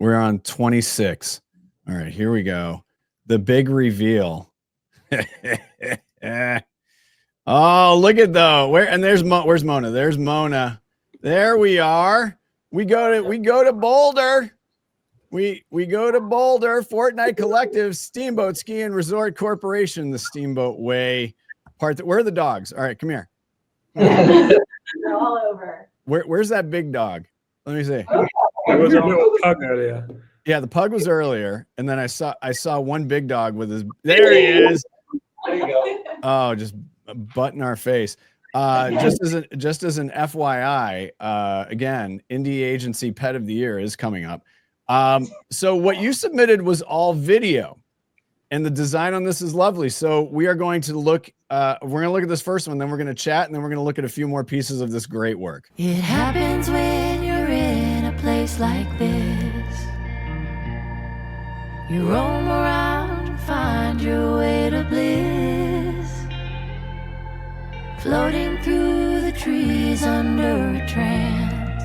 We're on 26. All right, here we go. The big reveal. Oh, look at though. Where's Mona? There's Mona. There we are. We go to Boulder. We go to Boulder, Fortnight Collective, Steamboat Ski and Resort Corporation, the Steamboat Way. Where are the dogs? All right, come here. They're all over. Where's that big dog? Let me see. There was a little pug earlier. Yeah, the pug was earlier, and then I saw one big dog with his. There he is. There you go. Oh, just butt in our face. Just as an FYI, again, Indie Agency Pet of the Year is coming up. So what you submitted was all video, and the design on this is lovely. So we are going to look. We're going to look at this first one, then we're going to chat, and then we're going to look at a few more pieces of this great work. It happens when you're in a place like this. You roam around, find your way to bliss. Floating through the trees under a trance.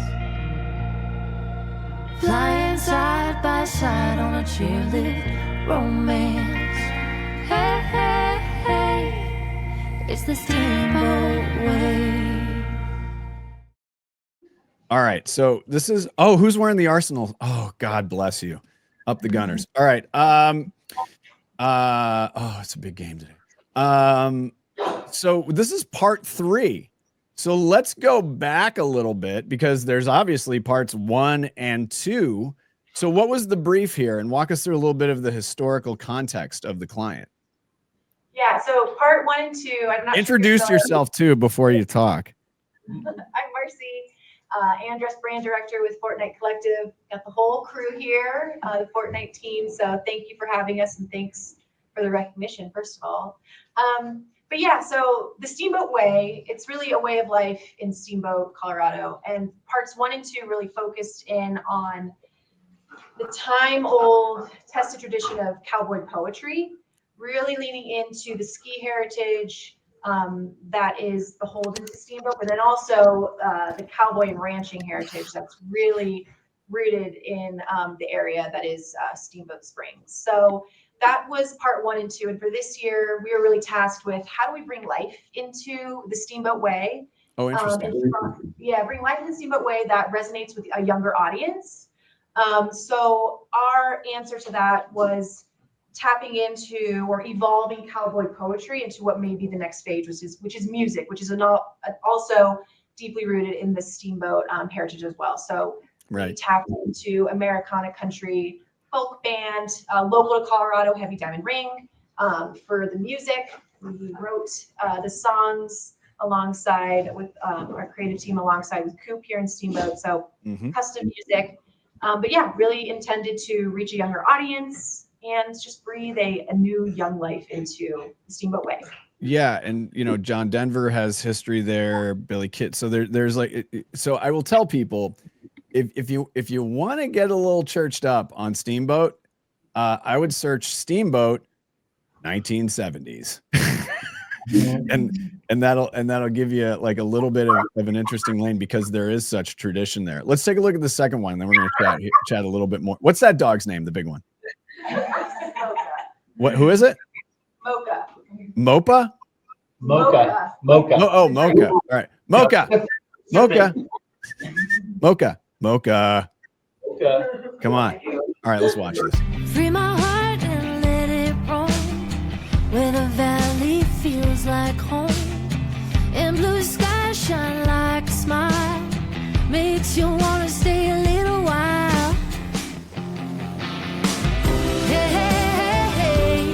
Flying side by side on a chairlift romance. Hey, hey, hey, it's the Steamboat Way. All right, so this is. Oh, who's wearing the Arsenal? Oh, God bless you. Up the Gunners. All right. Oh, it's a big game today. So this is part 3. So let's go back a little bit because there's obviously parts 1 and 2. So what was the brief here? And walk us through a little bit of the historical context of the client. Yeah, so part 1 and 2. I'm not Introduce yourself too before you talk. I'm Marcy, Andress brand director with Fortnight Collective. Got the whole crew here, the Fortnight team. So thank you for having us, and thanks for the recognition, first of all. But yeah, so the Steamboat Way, it's really a way of life in Steamboat, Colorado. And parts 1 and 2 really focused in on the time-old tested tradition of cowboy poetry, really leaning into the ski heritage that is beholden to Steamboat, but then also the cowboy and ranching heritage that's really rooted in the area that is Steamboat Springs. So that was part 1 and 2. And for this year, we were really tasked with how do we bring life into the Steamboat Way? Oh, interesting. Bring life in the Steamboat Way that resonates with a younger audience. So our answer to that was tapping into or evolving cowboy poetry into what may be the next stage, which is music, which is also deeply rooted in the Steamboat heritage as well. So we tapped into Americana country folk band, local to Colorado, Heavy Diamond Ring. For the music, we wrote the songs alongside with our creative team, alongside with Coop here in Steamboat. So custom music, but yeah, really intended to reach a younger audience and just breathe a new young life into the Steamboat Way. Yeah, and John Denver has history there, Billy Kitt. So there's like, so I will tell people, if you want to get a little churched up on Steamboat, I would search Steamboat 1970s. and that'll give you like a little bit of an interesting lane because there is such tradition there. Let's take a look at the second one, and then we're going to chat a little bit more. What's that dog's name, the big one? What? Who is it? Mocha. Mopa? Mocha. Oh, Mocha. All right, Mocha. Mocha. Mocha. Mocha. Come on. All right, let's watch this. Free my heart and let it roam where the valley feels like home and blue skies shine like a smile, makes you want to stay a little while. Hey, hey, hey, hey.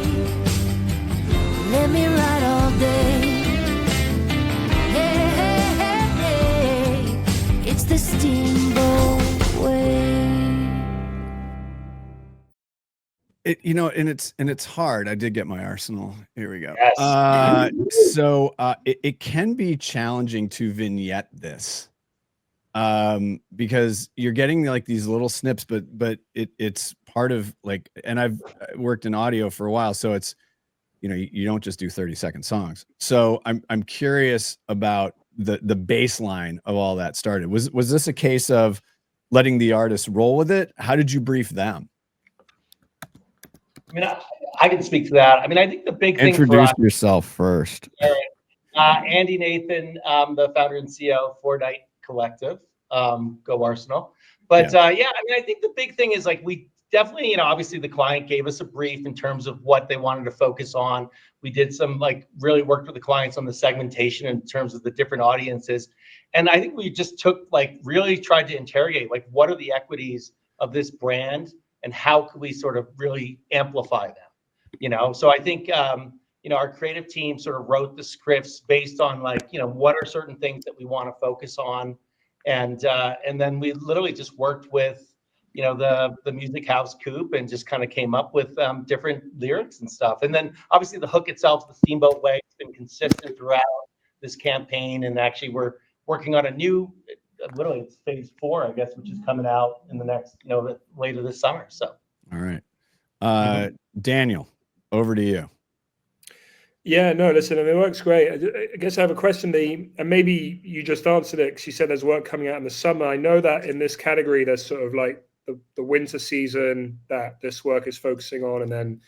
Let me ride all day. Hey, hey, hey, hey. It's the Steamboat Way. And it's hard. I did get my Arsenal. Here we go. Yes. So it can be challenging to vignette this, because you're getting like these little snips, but it's part of like, and I've worked in audio for a while, so it's, you don't just do 30-second songs. So I'm curious about the baseline of all that started. Was this a case of letting the artists roll with it. How did you brief them? I mean, I can speak to that. I mean, I think the big thing for Introduce us, yourself first. Andy Nathan, the founder and CEO of Fortnight Collective, go Arsenal. But I mean, I think the big thing is like we definitely, obviously the client gave us a brief in terms of what they wanted to focus on. We did some like really worked with the clients on the segmentation in terms of the different audiences. And I think we just took like really tried to interrogate like what are the equities of this brand and how could we sort of really amplify them, So I think our creative team sort of wrote the scripts based on like what are certain things that we want to focus on, and then we literally just worked with the music house Coop and just kind of came up with different lyrics and stuff. And then obviously the hook itself, the Steamboat Way, has been consistent throughout this campaign. And actually we're working on a new, literally it's phase 4, I guess, which is coming out in the next, later this summer. So. All right. Daniel, over to you. Yeah, no, listen, I mean, it works great. I guess I have a question, and maybe you just answered it because you said there's work coming out in the summer. I know that in this category, there's sort of like the winter season that this work is focusing on, and then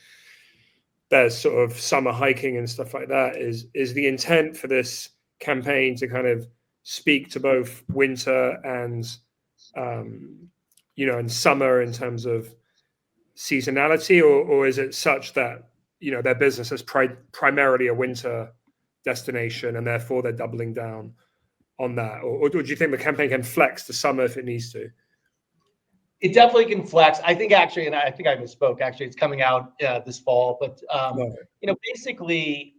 there's sort of summer hiking and stuff like that. Is the intent for this campaign to kind of speak to both winter and, and summer in terms of seasonality, or is it such that their business is primarily a winter destination and therefore they're doubling down on that? Or do you think the campaign can flex to summer if it needs to? It definitely can flex. I think actually, and I think I misspoke, actually it's coming out this fall, but basically,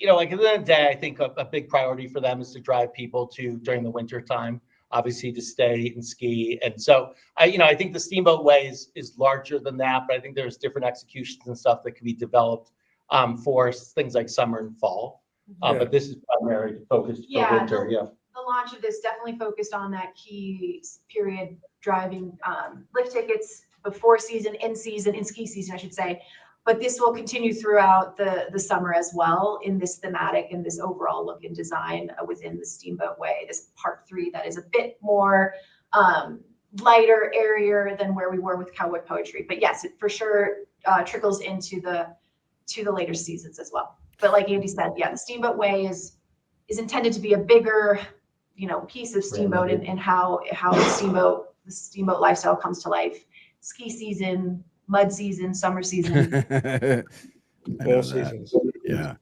like at the end of the day, I think a big priority for them is to drive people during the winter time, obviously to stay and ski. And so I think the Steamboat Way is larger than that, but I think there's different executions and stuff that can be developed for things like summer and fall. But this is primarily focused for winter. The launch of this definitely focused on that key period, driving lift tickets before season, in ski season, I should say. But this will continue throughout the summer as well in this thematic and this overall look and design within the Steamboat Way, this part 3 that is a bit more lighter, airier than where we were with Cowboy Poetry. But yes, it for sure trickles into the later seasons as well. But like Andy said, the Steamboat Way is intended to be a bigger, piece of Steamboat and how the Steamboat lifestyle comes to life. Ski season, mud season, summer season. All seasons. Yeah.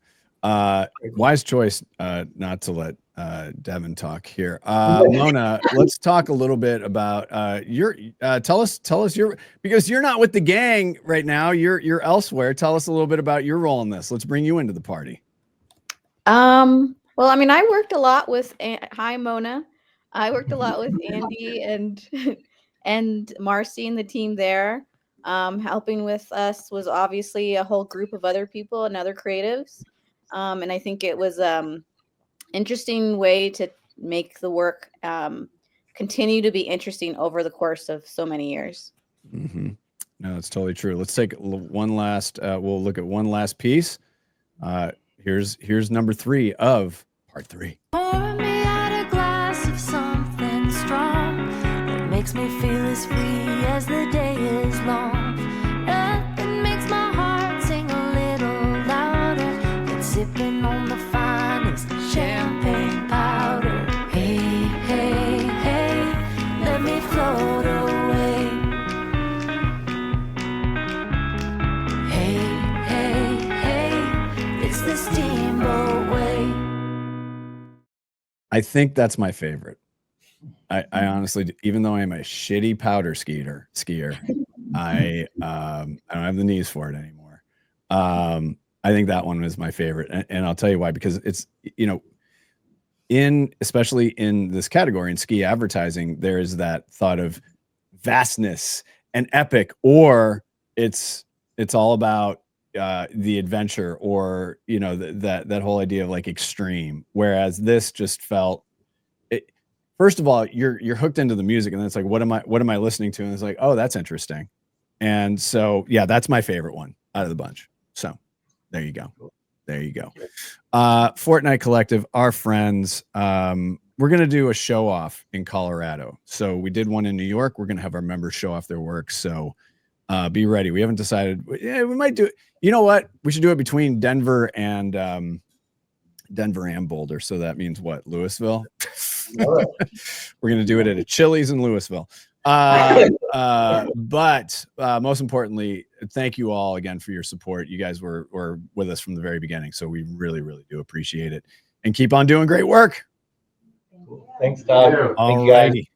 Wise choice not to let Devin talk here. Mona, let's talk a little bit about tell us your, because you're not with the gang right now, you're elsewhere. Tell us a little bit about your role in this. Let's bring you into the party. Well, I mean, I worked a lot with hi Mona. I worked a lot with Andy and Marcy and the team there. Helping with us was obviously a whole group of other people and other creatives. And I think it was interesting way to make the work continue to be interesting over the course of so many years. Mm-hmm. No, that's totally true. Let's take one last, we'll look at one last piece. Here's number 3 of part 3. Pour me out a glass of something strong that makes me feel as free as the day is long. Nothing makes my heart sing a little louder than sipping on the finest champagne powder. Hey, hey, hey, let me float away. Hey, hey, hey, it's the Steamboat Way. I think that's my favorite. I honestly, even though I'm a shitty powder skier, I don't have the knees for it anymore. I think that one was my favorite, and I'll tell you why. Because it's especially in this category in ski advertising, there is that thought of vastness and epic, or it's all about the adventure, or that whole idea of like extreme. Whereas this just felt. First of all, you're hooked into the music, and then it's like, what am I listening to? And it's like, oh, that's interesting. And so, yeah, that's my favorite one out of the bunch. So there you go. Fortnight Collective, our friends. we're gonna do a show off in Colorado. So we did one in New York. We're gonna have our members show off their work. So be ready. We haven't decided. Yeah, we might do it. You know what? We should do it between Denver and Boulder. So that means what? Louisville. We're gonna do it at a Chili's in Louisville. But most importantly, thank you all again for your support. You guys were with us from the very beginning, so we really, really do appreciate it. And keep on doing great work. Thanks, Doug. All righty.